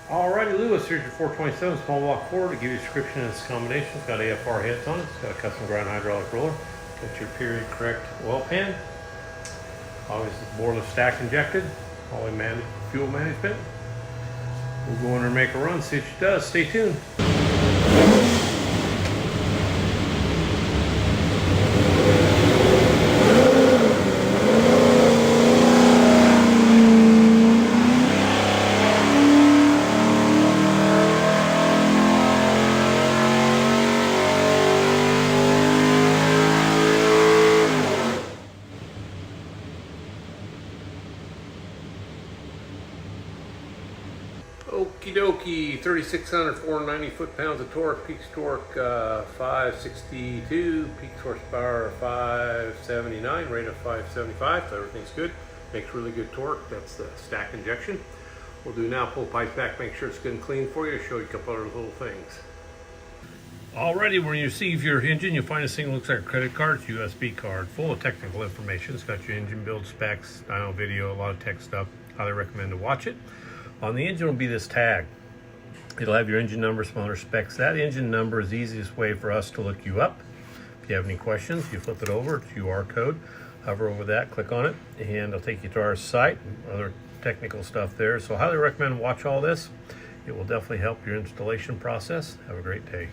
Alrighty, Lewis, here's your 427 small block Ford to give you a description of this combination. It's got AFR heads on it, it's got a custom grind hydraulic roller, got your period correct oil pan, obviously Borla stack injected, Holley fuel management. We'll go in there and make a run, see what she does. Stay tuned. Okie dokie, 3,600, 490 foot-pounds of torque, peak torque 562, peak horsepower 579, rate of 575, so everything's good. Makes really good torque. That's the stack injection. We'll do now, pull the pipe back, make sure it's good and clean for you, show you a couple other little things. Alrighty, when you receive your engine, you'll find this thing looks like a credit card. It's a USB card, full of technical information. It's got your engine build specs, dyno video, a lot of tech stuff. Highly recommend to watch it. On the engine will be this tag. It'll have your engine number, some other specs. That engine number is the easiest way for us to look you up. If you have any questions, you flip it over, it's QR code. Hover over that, click on it, and it'll take you to our site, other technical stuff there. So I highly recommend watch all this. It will definitely help your installation process. Have a great day.